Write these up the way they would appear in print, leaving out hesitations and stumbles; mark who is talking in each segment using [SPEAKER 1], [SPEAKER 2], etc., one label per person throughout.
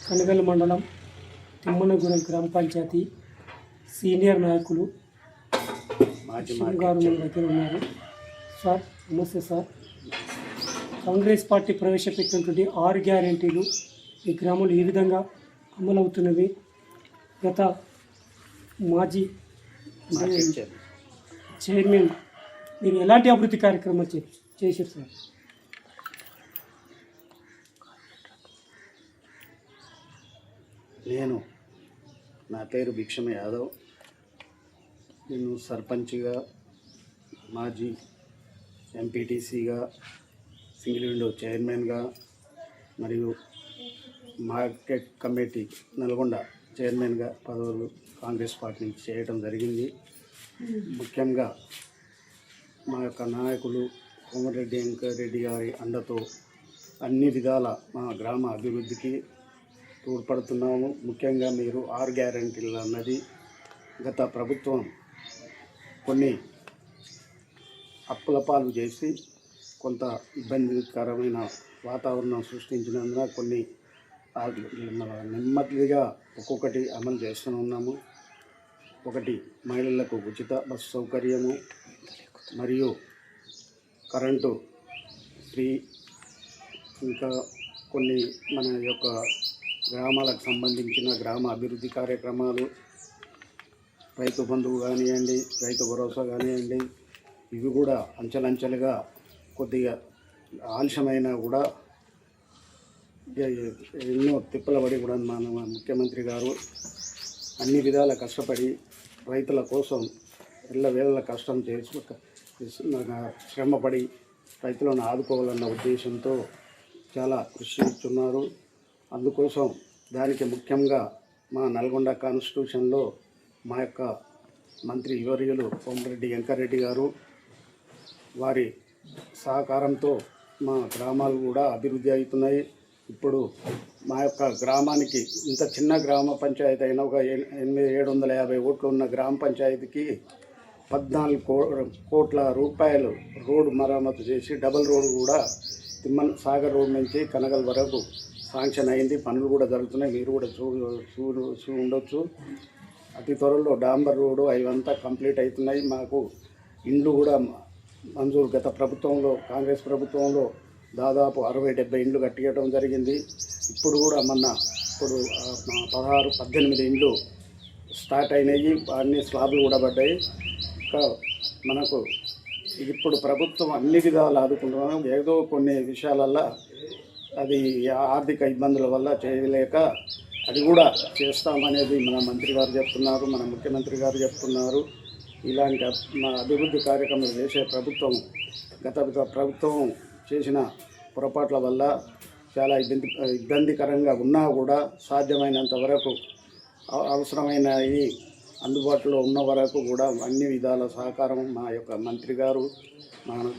[SPEAKER 1] కనగల్ మండలం తిమ్మనగూడెం గ్రామ పంచాయతీ సీనియర్ నాయకులు గారు మన దగ్గర ఉన్నారు. సార్ నమస్తే సార్. కాంగ్రెస్ పార్టీ ప్రవేశపెట్టినటువంటి 6 గ్యారెంటీలు ఈ గ్రామంలో ఏ విధంగా అమలవుతున్నవి? గత మాజీ చైర్మన్ మీరు ఎలాంటి అభివృద్ధి కార్యక్రమాలు చేశారు సార్?
[SPEAKER 2] నా పేరు భిక్షమ యాదవ్. నేను సర్పంచ్గా, మాజీ ఎంపీటీసీగా, సింగిల్ విండో చైర్మన్గా మరియు మార్కెట్ కమిటీ నల్గొండ చైర్మన్గా పదవులు కాంగ్రెస్ పార్టీ నుంచి చేయడం జరిగింది. ముఖ్యంగా మా యొక్క నాయకులు కోమటిరెడ్డి వెంకటరెడ్డి గారి అండతో అన్ని విధాల మా గ్రామ అభివృద్ధికి తోడ్పడుతున్నాము. ముఖ్యంగా మీరు 6 గ్యారెంటీలు అన్నది గత ప్రభుత్వం కొన్ని అప్పుల పాలు చేసి కొంత ఇబ్బందికరమైన వాతావరణం సృష్టించినందున కొన్ని నెమ్మదిగా ఒక్కొక్కటి అమలు చేస్తూనే ఉన్నాము. ఒకటి, మహిళలకు ఉచిత బస్సు సౌకర్యము మరియు కరెంటు ఫ్రీ, ఇంకా కొన్ని మన యొక్క గ్రామాలకు సంబంధించిన గ్రామ అభివృద్ధి కార్యక్రమాలు, రైతు బంధువు కానివ్వండి, రైతు భరోసా కానివ్వండి, ఇవి కూడా అంచెలంచెలుగా కొద్దిగా ఆలస్యమైనా కూడా ఎన్నో తిప్పలబడి కూడా మన ముఖ్యమంత్రి గారు అన్ని విధాల కష్టపడి రైతుల కోసం ఎల్లవేళ కష్టం శ్రమపడి రైతులను ఆదుకోవాలన్న ఉద్దేశంతో చాలా కృషి చేస్తున్నారు. అందుకోసం దానికి ముఖ్యంగా మా నల్గొండ కాన్స్టిట్యూషన్లో మా యొక్క మంత్రి వర్యులు కోమటిరెడ్డి వెంకటరెడ్డి గారు వారి సహకారంతో మా గ్రామాలు కూడా అభివృద్ధి అవుతున్నాయి. ఇప్పుడు మా యొక్క గ్రామానికి ఇంత చిన్న గ్రామ పంచాయతీ అయినా ఒక 750 ఓట్లు ఉన్న గ్రామ పంచాయతీకి 14 కోట్ల రూపాయలు రోడ్డు మరమ్మతు చేసి డబల్ రోడ్డు కూడా సాగర్ రోడ్ నుంచి కనగల్ వరకు శాంక్షన్ అయింది. పనులు కూడా జరుగుతున్నాయి. మీరు కూడా ఉండొచ్చు. అతి త్వరలో డాంబర్ రోడ్డు అవంతా కంప్లీట్ అవుతున్నాయి. మాకు ఇండ్లు కూడా మంజూరు గత ప్రభుత్వంలో కాంగ్రెస్ ప్రభుత్వంలో దాదాపు 60-70 ఇండ్లు కట్టియడం జరిగింది. ఇప్పుడు కూడా ఇప్పుడు 16-18 ఇండ్లు స్టార్ట్ అయినాయి. అన్ని స్లాబ్లు కూడా పడ్డాయి. ఇంకా మనకు ఇప్పుడు ప్రభుత్వం అన్ని విధాలు ఆదుకుంటున్నాం. ఏదో కొన్ని విషయాలల్లో అది ఆర్థిక ఇబ్బందుల వల్ల చేయలేక అది కూడా చేస్తామనేది మన మంత్రి గారు చెప్తున్నారు, మన ముఖ్యమంత్రి గారు చెప్తున్నారు. ఇలాంటి మా అభివృద్ధి కార్యక్రమాలు చేసే ప్రభుత్వం గత ప్రభుత్వం చేసిన పొరపాట్ల వల్ల చాలా ఇబ్బందికరంగా ఉన్నా కూడా సాధ్యమైనంత వరకు అవసరమైన అందుబాటులో ఉన్న వరకు కూడా అన్ని విధాల సహకారం మా యొక్క మంత్రి గారు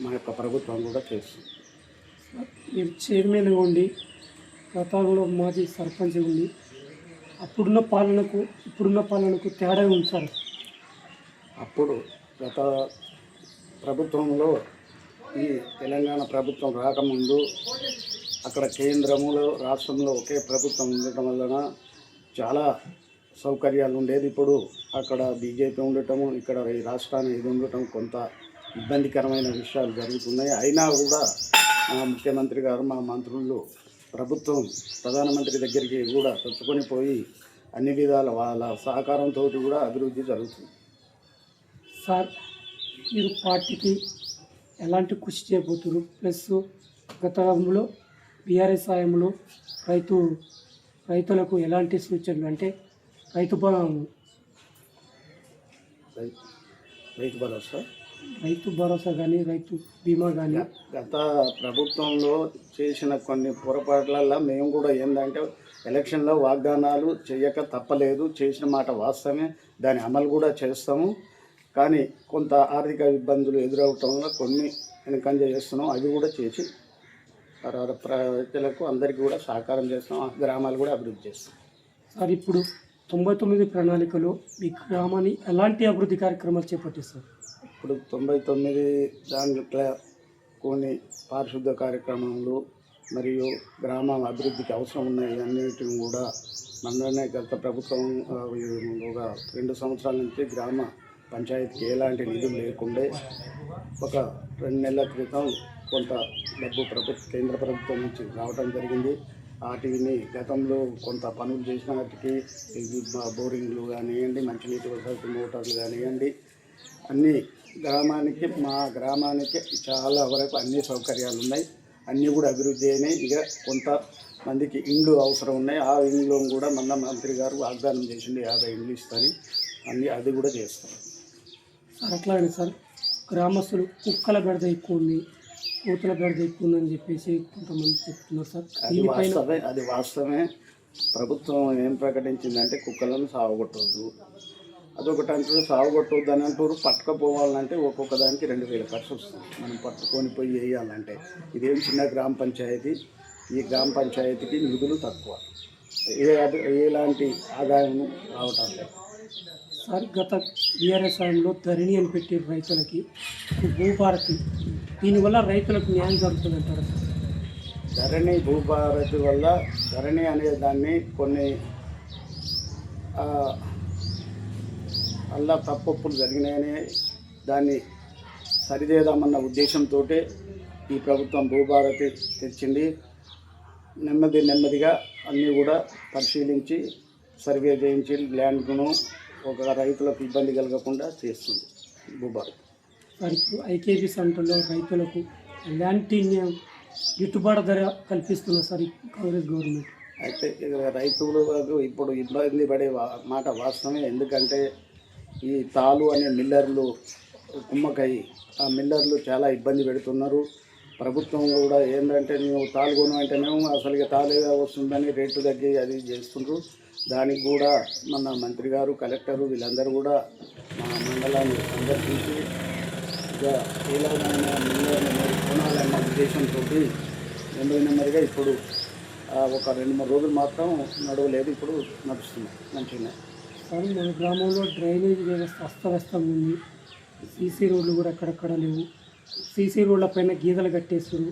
[SPEAKER 2] మా యొక్క ప్రభుత్వం కూడా చేస్తుంది.
[SPEAKER 1] మీరు చైర్మన్గా ఉండి గతంలో మాజీ సర్పంచ్ ఉండి ఇప్పుడున్న పాలనకు తేడా ఉంది సార్.
[SPEAKER 2] అప్పుడు గత ప్రభుత్వంలో ఈ తెలంగాణ ప్రభుత్వం రాకముందు అక్కడ కేంద్రంలో రాష్ట్రంలో ఒకే ప్రభుత్వం ఉండటం వలన చాలా సౌకర్యాలు ఉండేది. ఇప్పుడు అక్కడ బీజేపీ ఉండటము, ఇక్కడ ఈ రాష్ట్రాన్ని ఇది ఉండటం కొంత ఇబ్బందికరమైన విషయాలు జరుగుతున్నాయి. అయినా కూడా మా ముఖ్యమంత్రి గారు, మా మంత్రులు, ప్రభుత్వం ప్రధానమంత్రి దగ్గరికి కూడా తెచ్చుకొని పోయి అన్ని విధాల వాళ్ళ సహకారంతో కూడా అభివృద్ధి జరుగుతుంది.
[SPEAKER 1] సార్, మీరు పార్టీకి ఎలాంటి కృషి చేయబోతున్నారు? ప్లస్ గతంలో బీఆర్ఎస్ హయాంలో రైతులకు ఎలాంటి సూచనలు, అంటే రైతు భరోసా కానీ రైతు బీమా కానీ
[SPEAKER 2] గత ప్రభుత్వంలో చేసిన కొన్ని పొరపాట్లలో మేము కూడా ఏంటంటే ఎలక్షన్లో వాగ్దానాలు చేయక తప్పలేదు. చేసిన మాట వాస్తవమే, దాని అమలు కూడా చేస్తాము. కానీ కొంత ఆర్థిక ఇబ్బందులు ఎదురవటం వల్ల కొన్ని వెనకంజ చేస్తున్నాం. అవి కూడా చేసి ప్రజలకు అందరికీ కూడా సహకారం చేస్తాం. గ్రామాలు కూడా అభివృద్ధి చేస్తాం.
[SPEAKER 1] సార్, ఇప్పుడు 99 ప్రణాళికలో మీ గ్రామాన్ని ఎలాంటి అభివృద్ధి కార్యక్రమాలు చేపట్టిస్తారు?
[SPEAKER 2] ఇప్పుడు 99 దాంట్లో కొన్ని పారిశుద్ధ కార్యక్రమాలు, మరియు గ్రామ అభివృద్ధికి అవసరం ఉన్నాయి అన్నిటిని కూడా మనలోనే గత ప్రభుత్వం ఒక 2 సంవత్సరాల నుంచి గ్రామ పంచాయతీకి ఎలాంటి నిధులు లేకుండే ఒక 2 నెలల క్రితం కొంత డబ్బు కేంద్ర ప్రభుత్వం నుంచి రావడం జరిగింది. వాటిని గతంలో కొంత పనులు చేసిన వాటికి ఇది బోరింగ్లు కానివ్వండి, మంచినీటి వసతి మోటార్లు కానివ్వండి, అన్ని మా గ్రామానికి చాలా వరకు అన్ని సౌకర్యాలు ఉన్నాయి. అన్నీ కూడా అభివృద్ధి అయినాయి. ఇక కొంతమందికి ఇండ్లు అవసరం ఉన్నాయి. ఆ ఇండ్లు కూడా మన మంత్రి గారు వాగ్దానం చేసింది 50 ఇండ్లు ఇస్తారని, అది కూడా చేస్తారు.
[SPEAKER 1] సార్ అట్లాగే సార్ గ్రామస్తులు కుక్కల బెడద ఎక్కువ ఉంది, కోతుల బెడద ఎక్కువ ఉందని చెప్పేసి కొంతమంది చెప్తున్నారు సార్.
[SPEAKER 2] అది వాస్తవమే. ప్రభుత్వం ఏం ప్రకటించిందంటే కుక్కలను సాగుకొట్టవద్దు, అదొకటి అంటారు, సాగుకొట్టవద్దు అని అంటారు. పట్టుకపోవాలంటే ఒక్కొక్క దానికి 2000 ఖర్చు వస్తుంది. మనం పట్టుకొని పోయి వేయాలంటే ఇదేం చిన్న గ్రామ పంచాయతీ. ఈ గ్రామ పంచాయతీకి నిధులు తక్కువ, ఎలాంటి ఆదాయం రావటం లేదు.
[SPEAKER 1] సార్ గత బీఆర్ఎస్ టైంలో ధరణి అని పెట్టి రైతులకి భూభారతి, దీనివల్ల రైతులకు న్యాయం జరుగుతుంది అంటారు సార్.
[SPEAKER 2] ధరణి భూభారతి వల్ల ధరణి అనే దాన్ని కొన్ని అలా తప్పులు జరిగినాయని దాన్ని సరిచేద్దామన్న ఉద్దేశంతో ఈ ప్రభుత్వం భూభారతి తెచ్చింది. నెమ్మదిగా అన్నీ కూడా పరిశీలించి సర్వే చేయించి ల్యాండ్ను ఒక రైతులకు ఇబ్బంది కలగకుండా చేస్తుంది భూభారతి.
[SPEAKER 1] సార్ ఇప్పుడు ఐకేపీ సెంటర్లో రైతులకు ఎలాంటి గిట్టుబాటు ధర కల్పిస్తున్నారు సార్ కాంగ్రెస్ గవర్నమెంట్.
[SPEAKER 2] అయితే రైతులు ఇప్పుడు ఇబ్బంది పడే మాట వాస్తవమే. ఎందుకంటే ఈ తాలు అనే మిల్లర్లు కుమ్మకాయి, ఆ మిల్లర్లు చాలా ఇబ్బంది పెడుతున్నారు. ప్రభుత్వం కూడా ఏంటంటే నువ్వు తాలు కొను అంటేనేమో అసలుగా తాలుగా వస్తుందని రేటు తగ్గి అది చేస్తుండ్రు. దానికి కూడా మన మంత్రి గారు, కలెక్టరు వీళ్ళందరూ కూడా మా మండలాన్ని సందర్శించి ఇక ఎలాగైనా మిల్లర్ని కొనాలన్న ఉద్దేశంతో నెమ్మదిగా ఇప్పుడు ఒక 2-3 రోజులు మాత్రం నడవలేదు, ఇప్పుడు నడుస్తున్నాయి మంచిగా.
[SPEAKER 1] కానీ మన గ్రామంలో డ్రైనేజ్ వ్యవస్థ అస్తవ్యస్తంగా ఉంది. సీసీ రోడ్లు కూడా ఎక్కడెక్కడ లేవు. సీసీ రోడ్ల పైన గీతలు కట్టేస్తారు.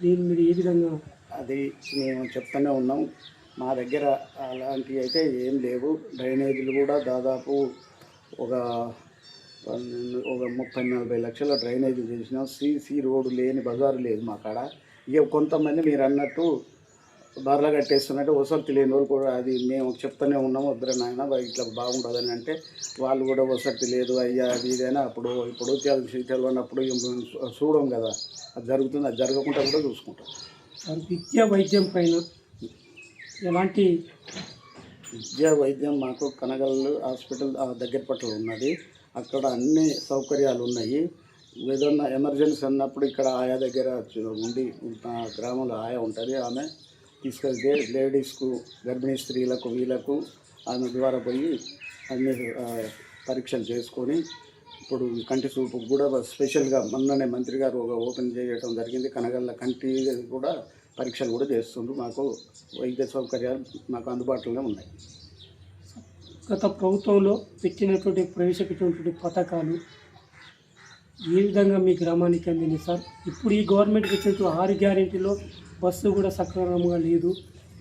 [SPEAKER 1] దీన్ని మీరు ఏ విధంగా?
[SPEAKER 2] అది మేము చెప్తూనే ఉన్నాం, మా దగ్గర అలాంటివి అయితే ఏం లేవు. డ్రైనేజీలు కూడా దాదాపు ఒక 30-40 లక్షల డ్రైనేజీ చేసినాం. సీసీ రోడ్డు లేని బజారు లేదు మా కాడ. ఇక కొంతమంది మీరు అన్నట్టు బర్రెలు కట్టేస్తున్నట్టు వసతి లేని వాళ్ళు కూడా అది మేము చెప్తూనే ఉన్నాము, వద్దరు నాయన ఇట్లా బాగుంటుందని అంటే వాళ్ళు కూడా వసతి లేదు అయ్యా అది ఇదైనా ఇప్పుడు తెలియనప్పుడు చూడం కదా, అది జరుగుతుంది. అది జరగకుండా కూడా చూసుకుంటాం.
[SPEAKER 1] విద్యా వైద్యం పైన ఎలాంటి?
[SPEAKER 2] విద్యా వైద్యం మాకు కనగల్లు హాస్పిటల్ దగ్గర పట్ల ఉన్నది. అక్కడ అన్ని సౌకర్యాలు ఉన్నాయి. ఏదన్నా ఎమర్జెన్సీ అన్నప్పుడు ఇక్కడ ఆయా దగ్గర ఉండి గ్రామంలో ఆయా ఉంటుంది. ఆమె తీసుకెళ్తే లేడీస్కు, గర్భిణీ స్త్రీలకు, వీళ్ళకు ఆమె ద్వారా పోయి అన్ని పరీక్షలు చేసుకొని ఇప్పుడు కంటి చూపు కూడా స్పెషల్గా మొన్ననే మంత్రి గారు ఒక ఓపెన్ చేయడం జరిగింది. కనగల్ల కంటి కూడా పరీక్షలు కూడా చేస్తుండ్రు. మాకు వైద్య సౌకర్యాలు మాకు అందుబాటులోనే ఉన్నాయి.
[SPEAKER 1] గత ప్రభుత్వంలో ప్రవేశపెట్టినటువంటి పథకాలు ఏ విధంగా మీ గ్రామానికి అందింది సార్? ఇప్పుడు ఈ గవర్నమెంట్కి వచ్చినట్టు 6 గ్యారెంటీలో బస్సు కూడా సక్రమంగా లేదు,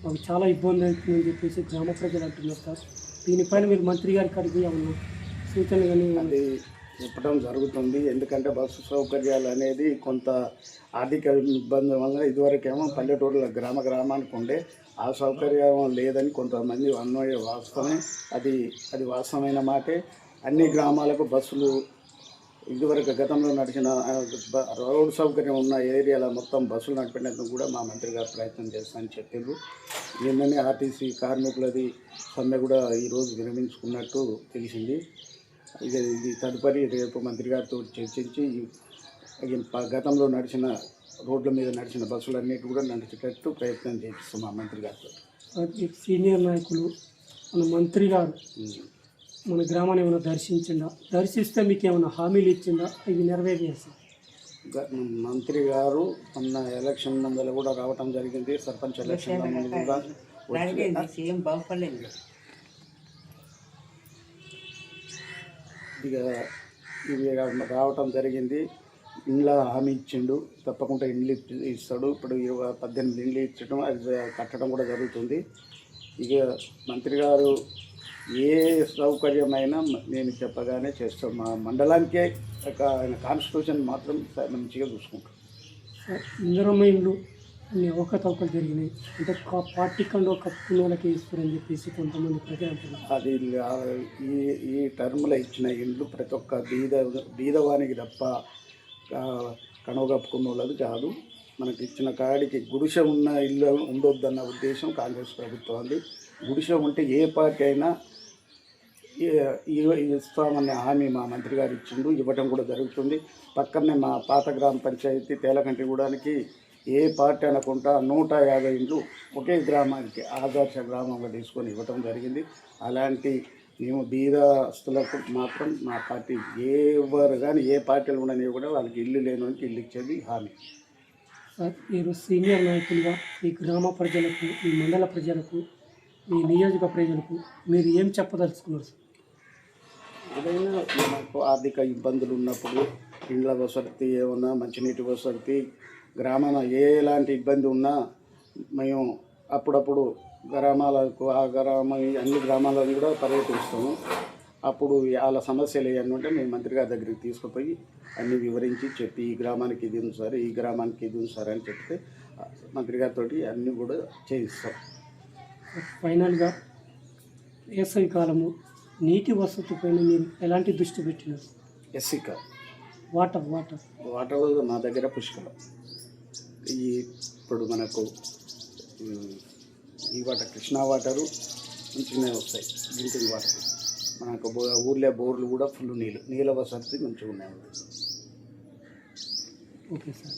[SPEAKER 1] మాకు చాలా ఇబ్బంది అవుతుందని చెప్పేసి గ్రామ ప్రజలు అంటున్నారు సార్. దీనిపైన మీరు మంత్రి గారికి అడిగి ఏమన్నా సూచనలు కానీ?
[SPEAKER 2] అది చెప్పడం జరుగుతుంది. ఎందుకంటే బస్సు సౌకర్యాలు అనేది కొంత ఆర్థిక ఇబ్బంది వల్ల ఇదివరకేమో పల్లెటూరులో గ్రామానికి ఉండే ఆ సౌకర్యం లేదని కొంతమంది అన్నయ్య వాస్తవమే. అది వాస్తవమైన మాటే. అన్ని గ్రామాలకు బస్సులు ఇదివరకు గతంలో నడిచిన రోడ్ సౌకర్యం ఉన్న ఏరియాలో మొత్తం బస్సులు నడిపేందుకు కూడా మా మంత్రి గారు ప్రయత్నం చేస్తామని చెప్పారు. నిన్ననే ఆర్టీసీ కార్మికులది సమ్మె కూడా ఈరోజు విరమించుకున్నట్టు తెలిసింది. ఇది తదుపరి రేపు మంత్రి గారితో చర్చించి గతంలో నడిచిన రోడ్ల మీద నడిచిన బస్సులన్నిటి కూడా నడిచేటట్టు ప్రయత్నం చేపిస్తాం మా మంత్రి గారితో.
[SPEAKER 1] సీనియర్ నాయకులు మన మంత్రి గారు మన గ్రామాన్ని ఏమైనా దర్శిస్తే మీకు ఏమైనా హామీలు ఇచ్చిందా? ఇవి నెరవేర్చేస్తాం.
[SPEAKER 2] మంత్రి గారు మొన్న ఎలక్షన్ ముందర కూడా రావటం జరిగింది. సర్పంచ్ ఎలక్షన్ ముందు కూడా ఇవి రావటం జరిగింది. ఇండ్ల హామీ ఇచ్చిండు, తప్పకుండా ఇండ్లు ఇస్తాడు. ఇప్పుడు 18 ఇండ్లు ఇచ్చడం అది కట్టడం కూడా జరుగుతుంది. ఇక మంత్రి గారు ఏ సౌకర్యమైనా నేను చెప్పగానే చేస్తాం. మా మండలానికే ఆయన కాన్స్టిట్యూషన్ మాత్రం మంచిగా చూసుకుంటాం.
[SPEAKER 1] సార్ ఇందిరమ్మ ఇండ్లు అన్ని అవకతవకలు జరిగినాయి అంటే పార్టీ కంటే కప్పుకున్న వాళ్ళకి ఇస్తారని చెప్పేసి కొంతమంది ప్రజలు అంటున్నారు.
[SPEAKER 2] అది ఈ టర్మ్లో ఇచ్చిన ఇండ్లు ప్రతి ఒక్క బీదవానికి తప్ప కనుగప్పుకున్న వాళ్ళది కాదు. మనకి ఇచ్చిన కాడికి గుడిసె ఉన్న ఇల్లు ఉండొద్దన్న ఉద్దేశం కాంగ్రెస్ ప్రభుత్వం. గుడిసె ఉంటే ఏ పార్టీ అయినా ఇస్తామనే హామీ మా మంత్రి గారు ఇచ్చిండు, ఇవ్వటం కూడా జరుగుతుంది. పక్కనే మా పాత గ్రామ పంచాయతీ తేలకంటిగూడానికి ఏ పార్టీ అనకుండా 150 ఇండ్లు ఒకే గ్రామానికి ఆదర్శ గ్రామంగా తీసుకొని ఇవ్వటం జరిగింది. అలాంటి మేము బీదస్తులకు మాత్రం మా పార్టీ ఎవరు కానీ ఏ పార్టీలు ఉండని కూడా వాళ్ళకి ఇల్లు లేని వాళ్ళకి ఇల్లు ఇచ్చేది హామీ.
[SPEAKER 1] సార్ మీరు సీనియర్ నాయకులుగా ఈ గ్రామ ప్రజలకు, ఈ మండల ప్రజలకు, ఈ నియోజక ప్రజలకు మీరు ఏం చెప్పదలుచుకున్నారు సార్?
[SPEAKER 2] ఏదైనా మనకు ఆర్థిక ఇబ్బందులు ఉన్నప్పుడు ఇండ్ల వసతి ఏమన్నా మంచినీటి వసతి గ్రామాల ఎలాంటి ఇబ్బంది ఉన్నా మేము అప్పుడప్పుడు గ్రామాలకు అన్ని గ్రామాలను కూడా పర్యటిస్తాము. అప్పుడు వాళ్ళ సమస్యలు ఏమన్నా ఉంటే మేము మంత్రి గారి దగ్గరికి తీసుకుపోయి అన్నీ వివరించి చెప్పి ఈ గ్రామానికి ఇది ఉంది సార్, ఈ గ్రామానికి ఇది ఉంది సార్ అని చెప్తే మంత్రి గారితో అన్నీ కూడా చేయిస్తాం.
[SPEAKER 1] ఫైనల్గా వేసవి కాలము నీటి వసతి పైన మీరు ఎలాంటి దృష్టి పెట్టినారు?
[SPEAKER 2] ఎస్సిక
[SPEAKER 1] వాటర్
[SPEAKER 2] మా దగ్గర పుష్కలం. ఇప్పుడు మనకు ఈ వాటర్ కృష్ణా వాటరు మంచిగానే వస్తాయి, డ్రింకింగ్ వాటర్. మనకు ఊర్లో బోర్లు కూడా ఫుల్ నీళ్ళ వసతి మంచిగా ఉన్నాయి.
[SPEAKER 1] Okay sir.